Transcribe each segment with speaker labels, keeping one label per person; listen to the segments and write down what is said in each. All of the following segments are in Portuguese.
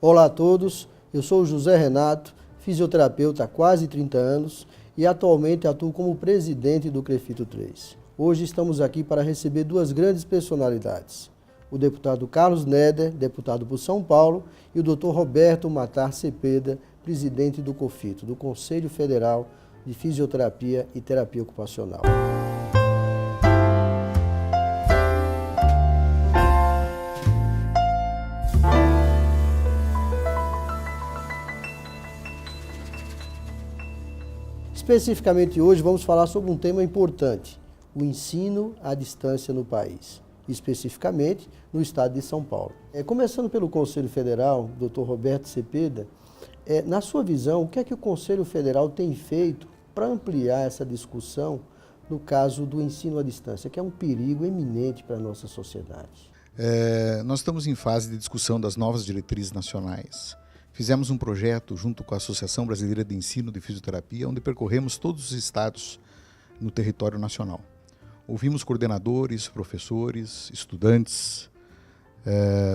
Speaker 1: Olá a todos, eu sou o José Renato, fisioterapeuta há quase 30 anos e atualmente atuo como presidente do CREFITO 3. Hoje estamos aqui para receber duas grandes personalidades, o deputado Carlos Neder, deputado por São Paulo, e o Dr. Roberto Matar Cepeda, presidente do COFITO, do Conselho Federal de Fisioterapia e Terapia Ocupacional. Especificamente hoje vamos falar sobre um tema importante, o ensino à distância no país, especificamente no estado de São Paulo. Começando pelo Conselho Federal, Dr. Roberto Cepeda, na sua visão, o que é que o Conselho Federal tem feito para ampliar essa discussão no caso do ensino à distância, que é um perigo eminente para a nossa sociedade?
Speaker 2: Nós estamos em fase de discussão das novas diretrizes nacionais. Fizemos um projeto junto com a Associação Brasileira de Ensino de Fisioterapia, onde percorremos todos os estados no território nacional. Ouvimos coordenadores, professores, estudantes,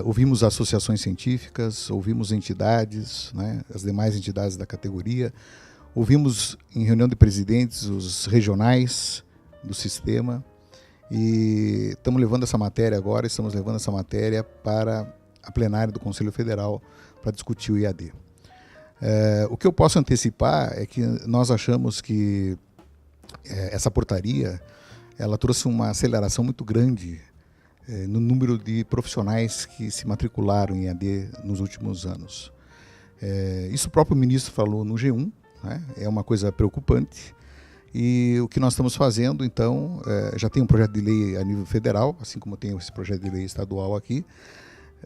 Speaker 2: ouvimos associações científicas, ouvimos entidades, né, as demais entidades da categoria, ouvimos em reunião de presidentes os regionais do sistema e estamos levando essa matéria para a plenária do Conselho Federal para discutir o EAD. O que eu posso antecipar é que nós achamos que essa portaria ela trouxe uma aceleração muito grande no número de profissionais que se matricularam em EAD nos últimos anos. Isso o próprio ministro falou no G1, né? É uma coisa preocupante. E o que nós estamos fazendo, então, já tem um projeto de lei a nível federal, assim como tem esse projeto de lei estadual aqui,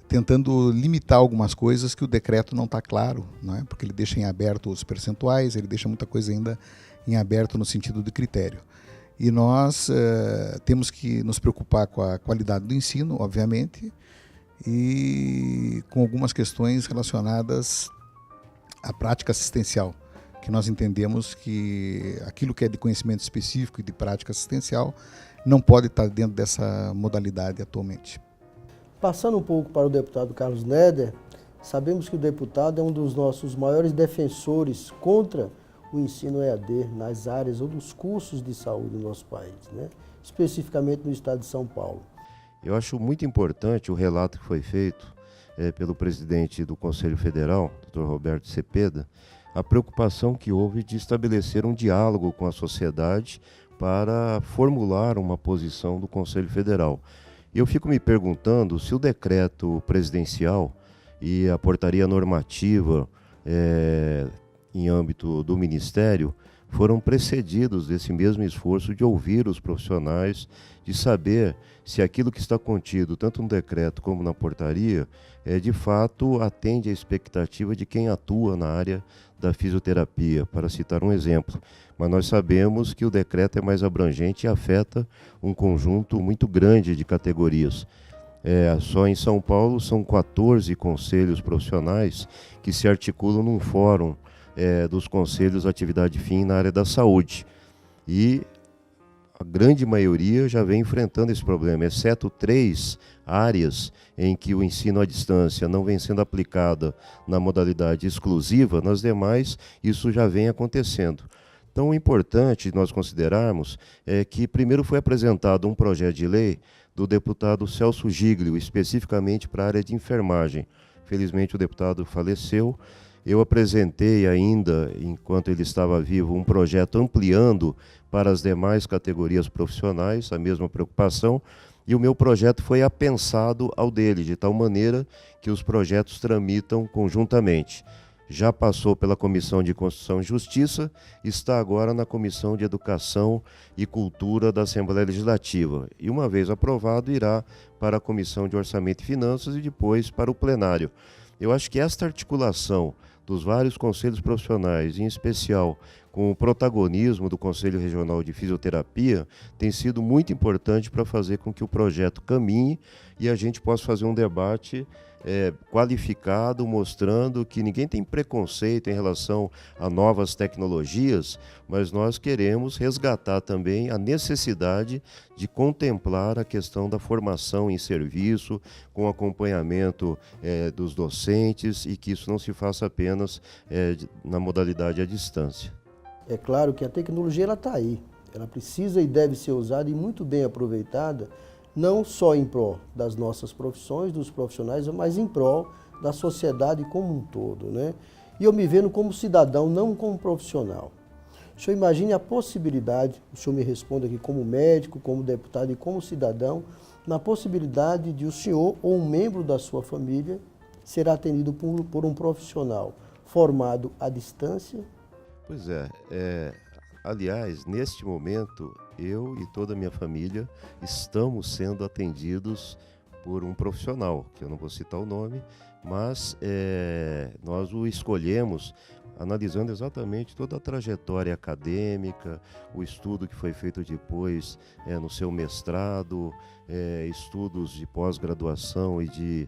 Speaker 2: tentando limitar algumas coisas que o decreto não está claro, não é? Porque ele deixa em aberto os percentuais, ele deixa muita coisa ainda em aberto no sentido de critério. E nós temos que nos preocupar com a qualidade do ensino, obviamente, e com algumas questões relacionadas à prática assistencial, que nós entendemos que aquilo que é de conhecimento específico e de prática assistencial não pode estar dentro dessa modalidade atualmente.
Speaker 1: Passando um pouco para o deputado Carlos Neder, sabemos que o deputado é um dos nossos maiores defensores contra o ensino EAD nas áreas ou dos cursos de saúde no nosso país, né? Especificamente no estado de São Paulo.
Speaker 3: Eu acho muito importante o relato que foi feito pelo presidente do Conselho Federal, Dr. Roberto Cepeda, a preocupação que houve de estabelecer um diálogo com a sociedade para formular uma posição do Conselho Federal. Eu fico me perguntando se o decreto presidencial e a portaria normativa em âmbito do Ministério foram precedidos desse mesmo esforço de ouvir os profissionais, de saber se aquilo que está contido, tanto no decreto como na portaria, de fato atende à expectativa de quem atua na área da fisioterapia, para citar um exemplo. Mas nós sabemos que o decreto é mais abrangente e afeta um conjunto muito grande de categorias. Só em São Paulo são 14 conselhos profissionais que se articulam num fórum dos conselhos de atividade fim na área da saúde. E a grande maioria já vem enfrentando esse problema, exceto 3 áreas em que o ensino à distância não vem sendo aplicado na modalidade exclusiva, nas demais isso já vem acontecendo. Então, o importante nós considerarmos é que primeiro foi apresentado um projeto de lei do deputado Celso Giglio, especificamente para a área de enfermagem. Felizmente o deputado faleceu. Eu apresentei ainda, enquanto ele estava vivo, um projeto ampliando para as demais categorias profissionais, a mesma preocupação, e o meu projeto foi apensado ao dele, de tal maneira que os projetos tramitam conjuntamente. Já passou pela Comissão de Constituição e Justiça, está agora na Comissão de Educação e Cultura da Assembleia Legislativa. E uma vez aprovado, irá para a Comissão de Orçamento e Finanças e depois para o plenário. Eu acho que esta articulação dos vários conselhos profissionais, em especial com o protagonismo do Conselho Regional de Fisioterapia, tem sido muito importante para fazer com que o projeto caminhe e a gente possa fazer um debate qualificado, mostrando que ninguém tem preconceito em relação a novas tecnologias, mas nós queremos resgatar também a necessidade de contemplar a questão da formação em serviço, com acompanhamento dos docentes, e que isso não se faça apenas na modalidade à distância.
Speaker 1: É claro que a tecnologia está aí, ela precisa e deve ser usada e muito bem aproveitada, não só em prol das nossas profissões, dos profissionais, mas em prol da sociedade como um todo, né? E eu me vendo como cidadão, não como profissional. O senhor imagine a possibilidade, o senhor me responda aqui como médico, como deputado e como cidadão, na possibilidade de o senhor ou um membro da sua família ser atendido por um profissional formado à distância.
Speaker 3: Pois aliás, neste momento, eu e toda a minha família estamos sendo atendidos por um profissional, que eu não vou citar o nome, mas nós o escolhemos analisando exatamente toda a trajetória acadêmica, o estudo que foi feito depois no seu mestrado, estudos de pós-graduação e de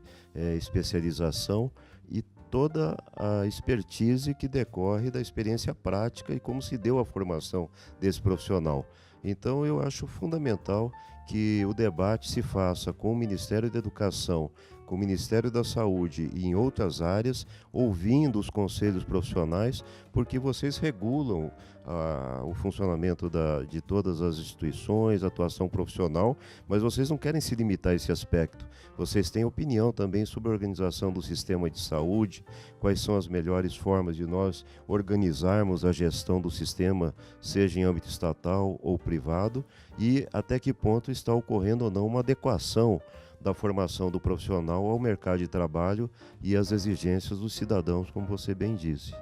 Speaker 3: especialização, e toda a expertise que decorre da experiência prática e como se deu a formação desse profissional. Então, eu acho fundamental que o debate se faça com o Ministério da Educação, com o Ministério da Saúde e em outras áreas, ouvindo os conselhos profissionais, porque vocês regulam o funcionamento de todas as instituições, a atuação profissional, mas vocês não querem se limitar a esse aspecto. Vocês têm opinião também sobre a organização do sistema de saúde, quais são as melhores formas de nós organizarmos a gestão do sistema, seja em âmbito estatal ou privado, e até que ponto está ocorrendo ou não uma adequação da formação do profissional ao mercado de trabalho e às exigências dos cidadãos, como você bem disse.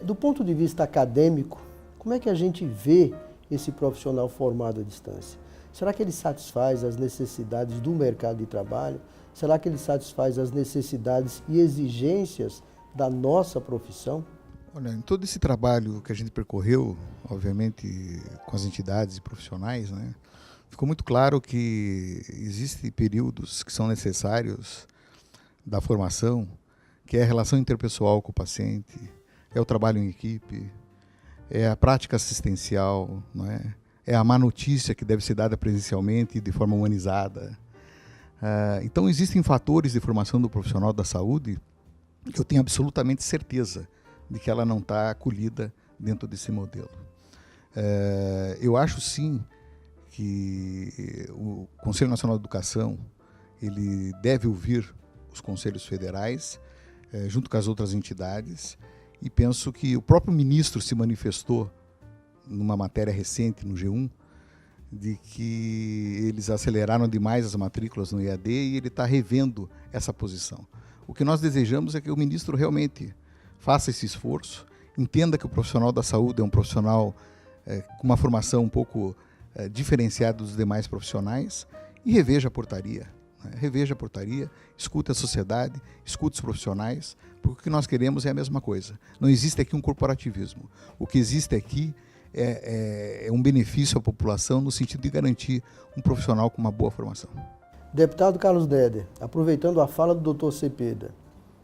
Speaker 1: Do ponto de vista acadêmico, como é que a gente vê esse profissional formado à distância? Será que ele satisfaz as necessidades do mercado de trabalho? Será que ele satisfaz as necessidades e exigências da nossa profissão?
Speaker 2: Olha, em todo esse trabalho que a gente percorreu, obviamente com as entidades e profissionais, né, ficou muito claro que existem períodos que são necessários da formação, que é a relação interpessoal com o paciente, é o trabalho em equipe, é a prática assistencial, não é? É a má notícia que deve ser dada presencialmente de forma humanizada. Então existem fatores de formação do profissional da saúde que eu tenho absolutamente certeza de que ela não está acolhida dentro desse modelo. Eu acho sim que o Conselho Nacional de Educação ele deve ouvir os conselhos federais, junto com as outras entidades, e penso que o próprio ministro se manifestou numa matéria recente no G1, de que eles aceleraram demais as matrículas no EAD e ele está revendo essa posição. O que nós desejamos é que o ministro realmente faça esse esforço, entenda que o profissional da saúde é um profissional com uma formação um pouco diferenciada dos demais profissionais e reveja a portaria. Reveja a portaria, escute a sociedade, escute os profissionais, porque o que nós queremos é a mesma coisa. Não existe aqui um corporativismo. O que existe aqui é um benefício à população no sentido de garantir um profissional com uma boa formação.
Speaker 1: Deputado Carlos Deder, aproveitando a fala do Dr. Cepeda,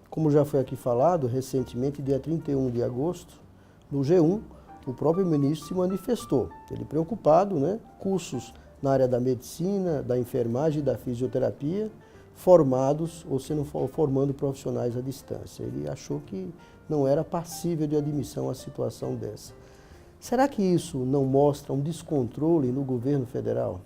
Speaker 1: como já foi aqui falado, recentemente, dia 31 de agosto, no G1, o próprio ministro se manifestou. Ele preocupado, né? Cursos na área da medicina, da enfermagem e da fisioterapia, formados ou formando profissionais à distância. Ele achou que não era passível de admissão a situação dessa. Será que isso não mostra um descontrole no governo federal?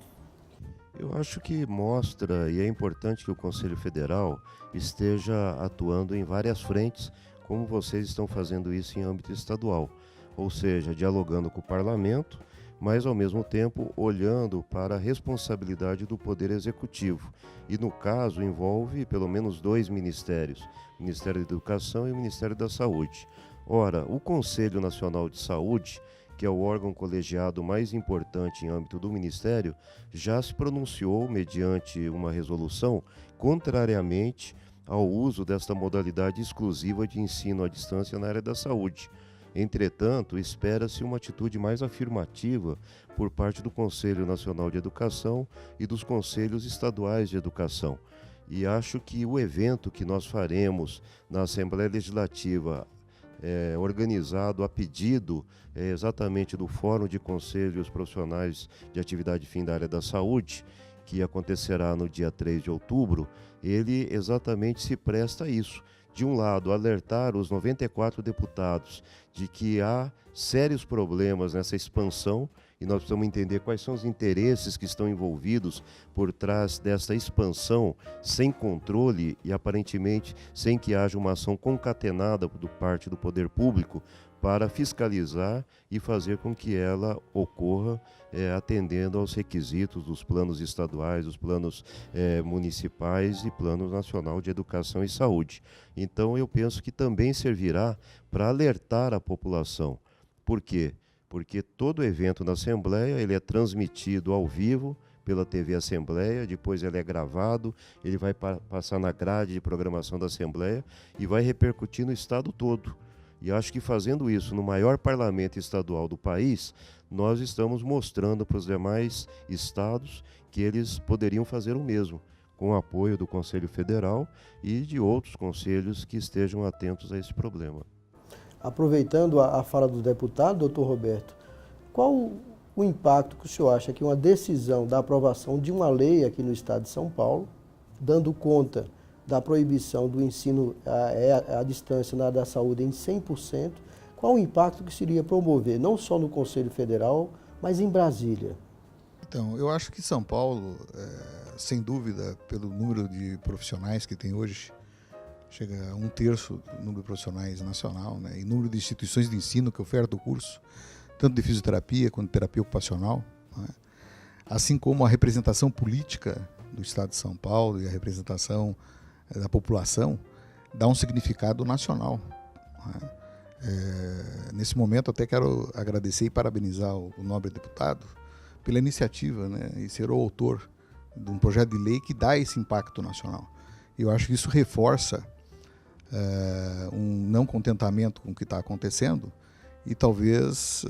Speaker 3: Eu acho que mostra, e é importante que o Conselho Federal esteja atuando em várias frentes, como vocês estão fazendo isso em âmbito estadual, ou seja, dialogando com o parlamento, mas ao mesmo tempo olhando para a responsabilidade do Poder Executivo. E no caso envolve pelo menos dois ministérios, o Ministério da Educação e o Ministério da Saúde. Ora, o Conselho Nacional de Saúde, que é o órgão colegiado mais importante em âmbito do Ministério, já se pronunciou mediante uma resolução contrariamente ao uso desta modalidade exclusiva de ensino à distância na área da saúde. Entretanto, espera-se uma atitude mais afirmativa por parte do Conselho Nacional de Educação e dos Conselhos Estaduais de Educação. E acho que o evento que nós faremos na Assembleia Legislativa, organizado a pedido exatamente do Fórum de Conselhos Profissionais de Atividade Fim da Área da Saúde, que acontecerá no dia 3 de outubro, ele exatamente se presta a isso. De um lado, alertar os 94 deputados de que há sérios problemas nessa expansão e nós precisamos entender quais são os interesses que estão envolvidos por trás dessa expansão sem controle e aparentemente sem que haja uma ação concatenada por parte do poder público para fiscalizar e fazer com que ela ocorra atendendo aos requisitos dos planos estaduais, dos planos municipais e plano nacional de educação e saúde. Então eu penso que também servirá para alertar a população. Por quê? Porque todo evento na Assembleia ele é transmitido ao vivo pela TV Assembleia, depois ele é gravado, ele vai passar na grade de programação da Assembleia e vai repercutir no estado todo. E acho que fazendo isso no maior parlamento estadual do país, nós estamos mostrando para os demais estados que eles poderiam fazer o mesmo, com o apoio do Conselho Federal e de outros conselhos que estejam atentos a esse problema.
Speaker 1: Aproveitando a fala do deputado, doutor Roberto, qual o impacto que o senhor acha que uma decisão da aprovação de uma lei aqui no estado de São Paulo, dando conta da proibição do ensino à distância na área da saúde em 100%, qual o impacto que seria promover, não só no Conselho Federal, mas em Brasília?
Speaker 2: Então, eu acho que São Paulo, sem dúvida, pelo número de profissionais que tem hoje, chega a 1/3 do número de profissionais nacional, né, e número de instituições de ensino que ofertam o curso, tanto de fisioterapia quanto de terapia ocupacional, né, assim como a representação política do Estado de São Paulo e a representação da população, dá um significado nacional. Né? Nesse momento, até quero agradecer e parabenizar o nobre deputado pela iniciativa, né, e ser o autor de um projeto de lei que dá esse impacto nacional. Eu acho que isso reforça um não contentamento com o que está acontecendo e talvez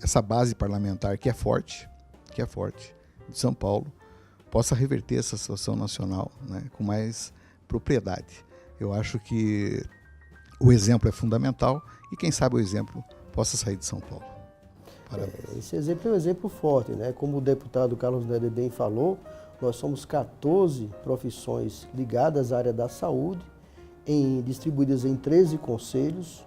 Speaker 2: essa base parlamentar que é forte de São Paulo, possa reverter essa situação nacional, né, com mais propriedade. Eu acho que o exemplo é fundamental e quem sabe o exemplo possa sair de São Paulo.
Speaker 1: Esse exemplo é um exemplo forte, né? Como o deputado Carlos Neder bem falou, nós somos 14 profissões ligadas à área da saúde, distribuídas em 13 conselhos.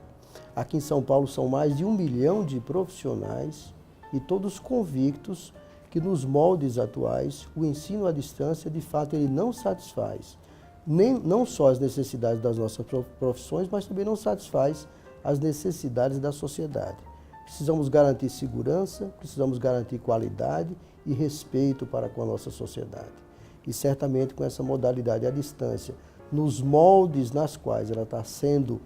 Speaker 1: Aqui em São Paulo são mais de 1 milhão de profissionais e todos convictos que nos moldes atuais o ensino à distância, de fato, ele não satisfaz não só as necessidades das nossas profissões, mas também não satisfaz as necessidades da sociedade. Precisamos garantir segurança, precisamos garantir qualidade e respeito para com a nossa sociedade. E certamente com essa modalidade à distância, nos moldes nas quais ela está sendo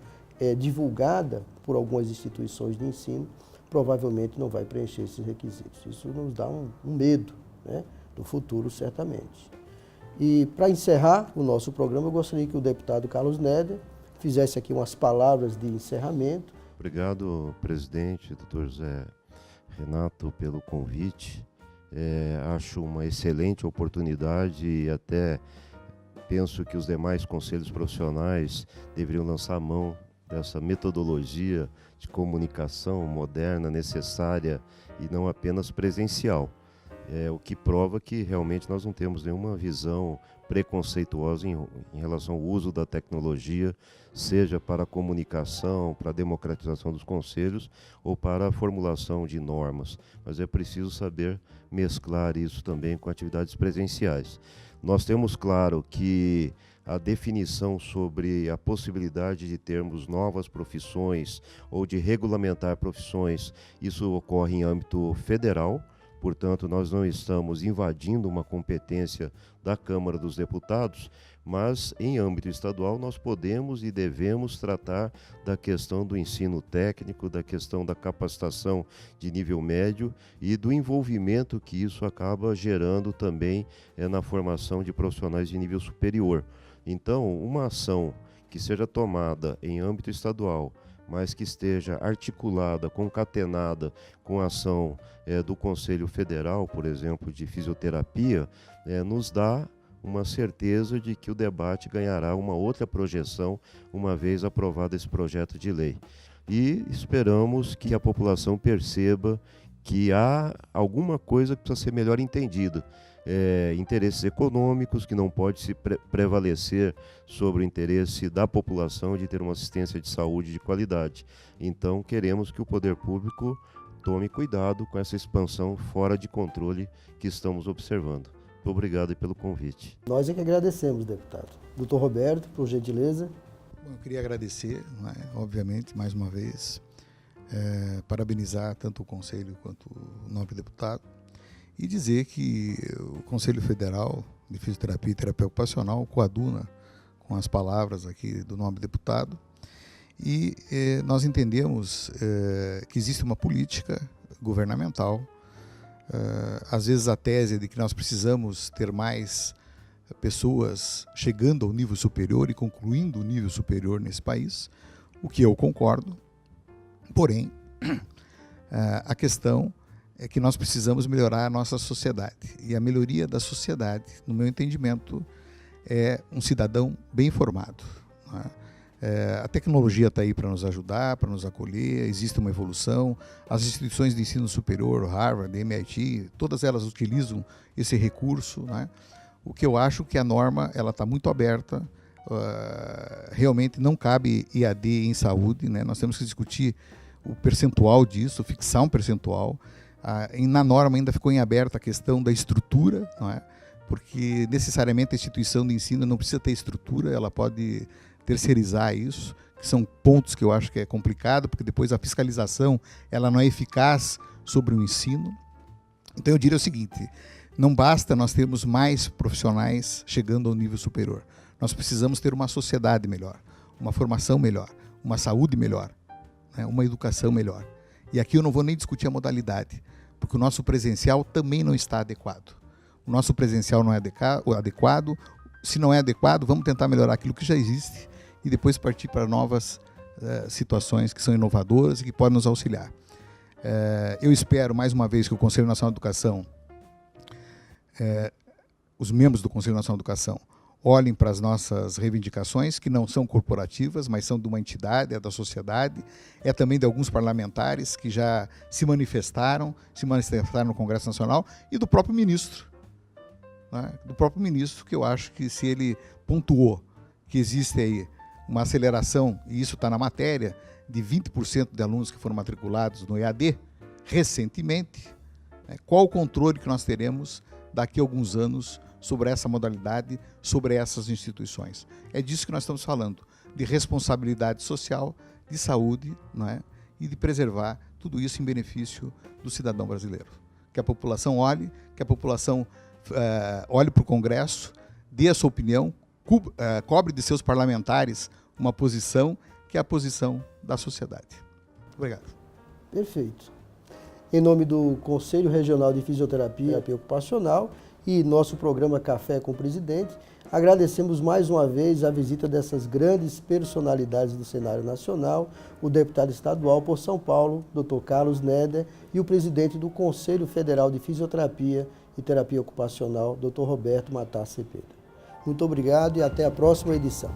Speaker 1: divulgada por algumas instituições de ensino, provavelmente não vai preencher esses requisitos. Isso nos dá um medo, né, do futuro, certamente. E para encerrar o nosso programa, eu gostaria que o deputado Carlos Neder fizesse aqui umas palavras de encerramento.
Speaker 3: Obrigado, presidente, doutor José Renato, pelo convite. Acho uma excelente oportunidade e até penso que os demais conselhos profissionais deveriam lançar a mão dessa metodologia de comunicação moderna, necessária e não apenas presencial. O que prova que realmente nós não temos nenhuma visão preconceituosa em relação ao uso da tecnologia, seja para a comunicação, para a democratização dos conselhos ou para a formulação de normas. Mas é preciso saber mesclar isso também com atividades presenciais. Nós temos claro que a definição sobre a possibilidade de termos novas profissões ou de regulamentar profissões, isso ocorre em âmbito federal. Portanto, nós não estamos invadindo uma competência da Câmara dos Deputados, mas em âmbito estadual nós podemos e devemos tratar da questão do ensino técnico, da questão da capacitação de nível médio e do envolvimento que isso acaba gerando também na formação de profissionais de nível superior. Então, uma ação que seja tomada em âmbito estadual mas que esteja articulada, concatenada com a ação do Conselho Federal, por exemplo, de fisioterapia, nos dá uma certeza de que o debate ganhará uma outra projeção, uma vez aprovado esse projeto de lei. E esperamos que a população perceba que há alguma coisa que precisa ser melhor entendida. Interesses econômicos que não pode se prevalecer sobre o interesse da população de ter uma assistência de saúde de qualidade. Então, queremos que o poder público tome cuidado com essa expansão fora de controle que estamos observando. Muito obrigado pelo convite.
Speaker 1: Nós é que agradecemos, deputado. Doutor Roberto, por gentileza.
Speaker 2: Bom, eu queria agradecer, obviamente, mais uma vez, parabenizar tanto o Conselho quanto o nobre deputado e dizer que o Conselho Federal de Fisioterapia e Terapia Ocupacional coaduna com as palavras aqui do nobre deputado e nós entendemos que existe uma política governamental. Às vezes a tese de que nós precisamos ter mais pessoas chegando ao nível superior e concluindo o nível superior nesse país, o que eu concordo, porém, a questão é que nós precisamos melhorar a nossa sociedade, e a melhoria da sociedade, no meu entendimento, é um cidadão bem informado, não é? A tecnologia está aí para nos ajudar, para nos acolher, existe uma evolução, as instituições de ensino superior, Harvard, MIT, todas elas utilizam esse recurso, né? O que eu acho que a norma ela está muito aberta, realmente não cabe EAD em saúde, né? Nós temos que discutir o percentual disso, fixar um percentual. Na norma ainda ficou em aberta a questão da estrutura, não é? Porque necessariamente a instituição de ensino não precisa ter estrutura, ela pode terceirizar isso, que são pontos que eu acho que é complicado, porque depois a fiscalização ela não é eficaz sobre o ensino. Então eu diria o seguinte, não basta nós termos mais profissionais chegando ao nível superior, nós precisamos ter uma sociedade melhor, uma formação melhor, uma saúde melhor, né, uma educação melhor. E aqui eu não vou nem discutir a modalidade, porque o nosso presencial também não está adequado. O nosso presencial não é adequado, se não é adequado, vamos tentar melhorar aquilo que já existe e depois partir para novas situações que são inovadoras e que podem nos auxiliar. Eu espero, mais uma vez, que o Conselho Nacional de Educação, os membros do Conselho Nacional de Educação, olhem para as nossas reivindicações, que não são corporativas, mas são de uma entidade, é da sociedade, é também de alguns parlamentares que já se manifestaram no Congresso Nacional e do próprio ministro. Do próprio ministro, que eu acho que se ele pontuou que existe aí uma aceleração, e isso está na matéria, de 20% de alunos que foram matriculados no EAD, recentemente, qual o controle que nós teremos daqui a alguns anos sobre essa modalidade, sobre essas instituições? É disso que nós estamos falando, de responsabilidade social, de saúde, não é? E de preservar tudo isso em benefício do cidadão brasileiro. Que a população olhe, que a população olhe para o Congresso, dê a sua opinião, cobre de seus parlamentares uma posição que é a posição da sociedade. Obrigado.
Speaker 1: Perfeito. Em nome do Conselho Regional de Fisioterapia e Terapia Ocupacional e nosso programa Café com o Presidente, agradecemos mais uma vez a visita dessas grandes personalidades do cenário nacional, o deputado estadual por São Paulo, Dr. Carlos Neder, e o presidente do Conselho Federal de Fisioterapia e Terapia Ocupacional, Dr. Roberto Matar Cepeda. Muito obrigado e até a próxima edição.